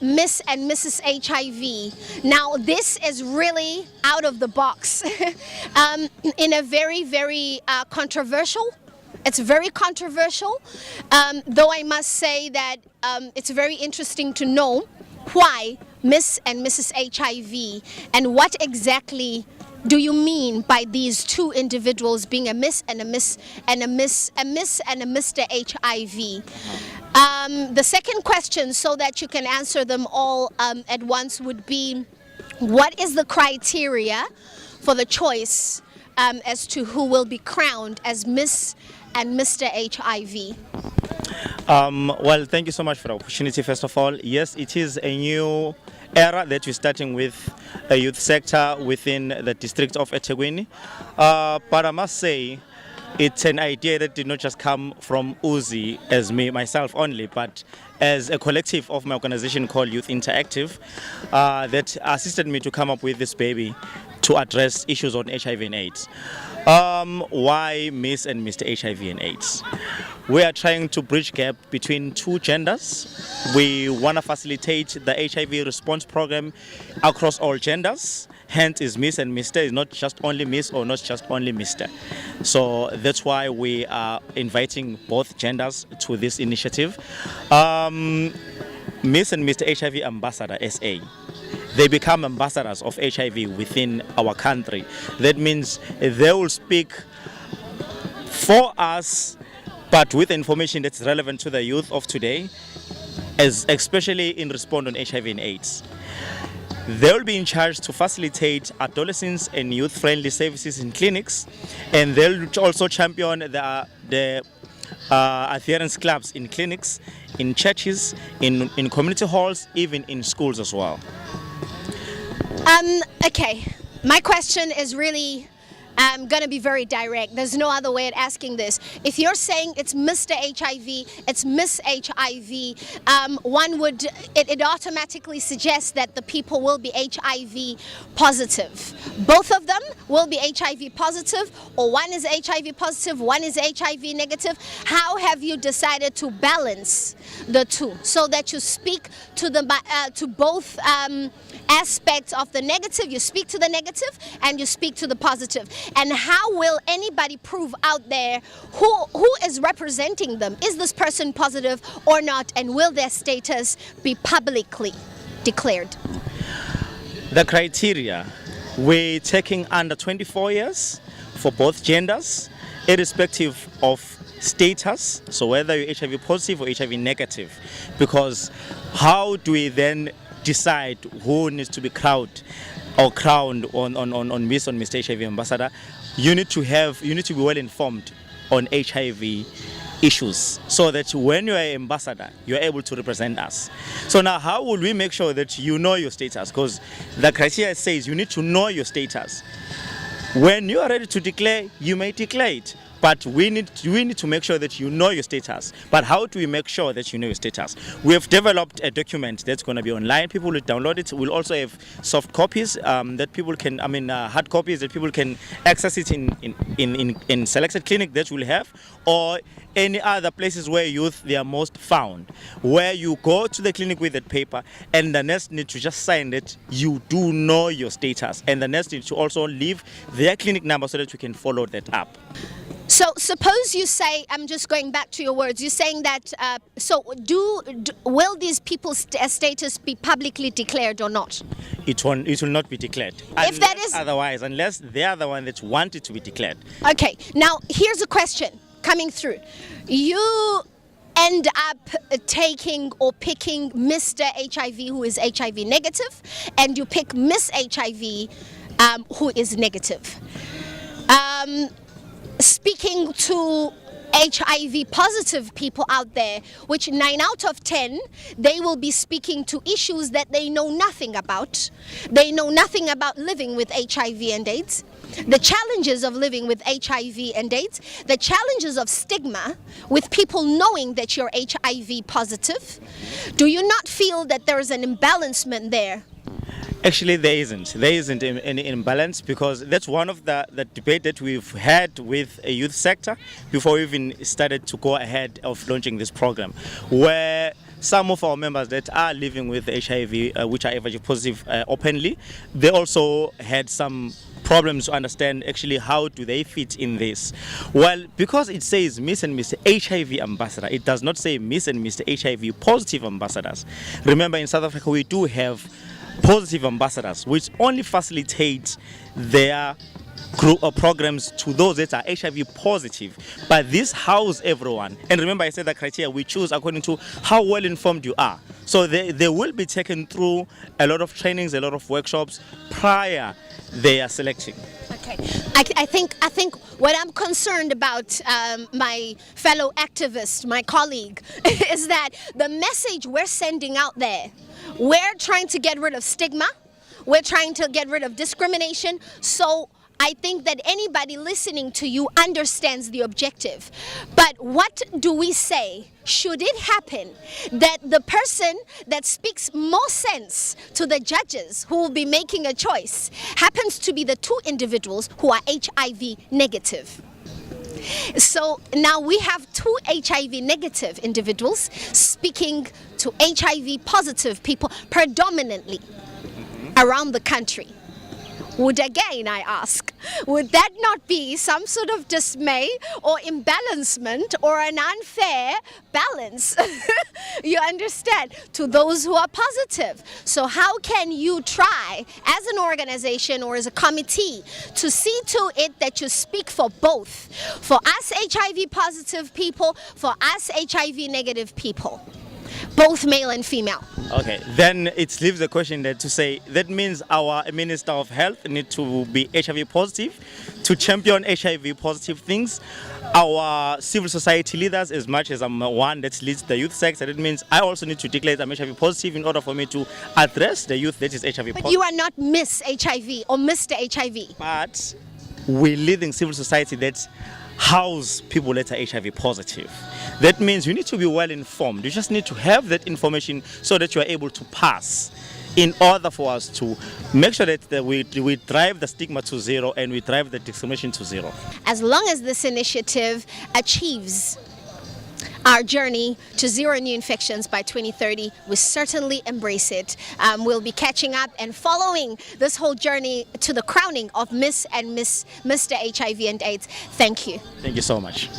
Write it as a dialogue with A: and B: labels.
A: Miss and Mrs. HIV. Now, this is really out of the box in a very, very controversial. It's very controversial, though I must say that it's very interesting to know why Miss and Mrs. HIV and what exactly do you mean by these two individuals being a Miss and a Miss and a Miss, a Miss and a Mr. HIV? The second question, so that you can answer them all at once, would be, what is the criteria for the choice as to who will be crowned as Miss and Mr. HIV?
B: Well, thank you so much for the opportunity, first of all. Yes, it is a new era that we're starting with a youth sector within the district of eThekwini. But I must say, it's an idea that did not just come from Uzzi as myself only, but as a collective of my organization called Youth Interactive that assisted me to come up with this baby to address issues on HIV and AIDS. Why Miss and Mr. HIV and AIDS? We are trying to bridge gap between two genders. We want to facilitate the HIV response program across all genders. Hence is Miss and Mr. is not just only Miss or not just only Mr. So that's why we are inviting both genders to this initiative. Miss and Mr. HIV Ambassador SA. They become ambassadors of HIV within our country. That means they will speak for us, but with information that's relevant to the youth of today, especially in response on HIV and AIDS. They will be in charge to facilitate adolescents and youth-friendly services in clinics, and they'll also champion the adherence clubs in clinics, in churches, in community halls, even in schools as well.
A: Okay, my question is really going to be very direct. There's no other way of asking this. If you're saying it's Mr. HIV, it's Miss HIV, it automatically suggests that the people will be HIV positive. Both of them will be HIV positive, or one is HIV positive, one is HIV negative. How have you decided to balance the two so that you speak to to both aspects of the negative? You speak to the negative and you speak to the positive. And how will anybody prove out there who is representing them? Is this person positive or not? And will their status be publicly declared?
B: The criteria, we're taking under 24 years for both genders, irrespective of status, so whether you're HIV positive or HIV negative. Because how do we then decide who needs to be crowned on Miss or Mr. HIV Ambassador? You need to be well informed on HIV issues, so that when you are an ambassador, you are able to represent us. So now, how will we make sure that you know your status? Because the criteria says you need to know your status. When you are ready to declare, you may declare it. But we need to make sure that you know your status. But how do we make sure that you know your status? We have developed a document that's going to be online. People will download it. We'll also have soft copies that people can, hard copies that people can access it in selected clinic that we'll have, or any other places where youth they are most found, where you go to the clinic with that paper and the nurse need to just sign that you do know your status, and the nurse needs to also leave their clinic number so that we can follow that up.
A: So suppose you say, I'm just going back to your words, you're saying that, will these people's status be publicly declared or not?
B: It will not be declared.
A: If that is
B: otherwise, unless they are the one that want it to be declared.
A: Okay, now here's a question coming through. You end up taking or picking Mr. HIV who is HIV negative, and you pick Miss HIV who is negative. Speaking to HIV positive people out there, which 9 out of 10, they will be speaking to issues that they know nothing about. They know nothing about living with HIV and AIDS, the challenges of living with HIV and AIDS, the challenges of stigma with people knowing that you're HIV positive. Do you not feel that there is an imbalancement there?
B: Actually, there isn't any imbalance, because that's one of the debate that we've had with a youth sector before we even started to go ahead of launching this program, where some of our members that are living with HIV, which are HIV positive openly, they also had some problems to understand actually how do they fit in this. Well, because it says Miss and Mr. HIV ambassador, it does not say Miss and Mr. HIV positive ambassadors. Remember, in South Africa we do have positive ambassadors which only facilitate their group of programs to those that are HIV positive, but this house everyone. And remember, I said the criteria we choose according to how well informed you are. So they will be taken through a lot of trainings, a lot of workshops prior they are selecting.
A: Okay, I think what I'm concerned about, my fellow activist, my colleague, is that the message we're sending out there, we're trying to get rid of stigma, we're trying to get rid of discrimination. So I think that anybody listening to you understands the objective. But what do we say? Should it happen that the person that speaks more sense to the judges who will be making a choice happens to be the two individuals who are HIV negative? So now we have two HIV negative individuals speaking to HIV positive people predominantly around the country. Would again, I ask, would that not be some sort of dismay or imbalancement or an unfair balance, you understand, to those who are positive? So how can you try as an organization or as a committee to see to it that you speak for both, for us HIV positive people, for us HIV negative people? Both male and female.
B: Okay, then it leaves the question there to say that means our Minister of Health need to be HIV positive to champion HIV positive things. Our civil society leaders, as much as I'm one that leads the youth sector, that means I also need to declare I'm HIV positive in order for me to address the youth that is HIV positive.
A: But you are not Miss HIV or Mr. HIV.
B: But we lead in civil society that house people that are HIV positive. That means you need to be well informed. You just need to have that information so that you are able to pass, in order for us to make sure that we drive the stigma to zero and we drive the discrimination to zero.
A: As long as this initiative achieves our journey to zero new infections by 2030, we certainly embrace it. We'll be catching up and following this whole journey to the crowning of Miss and Mr. HIV and AIDS. Thank you.
B: Thank you so much.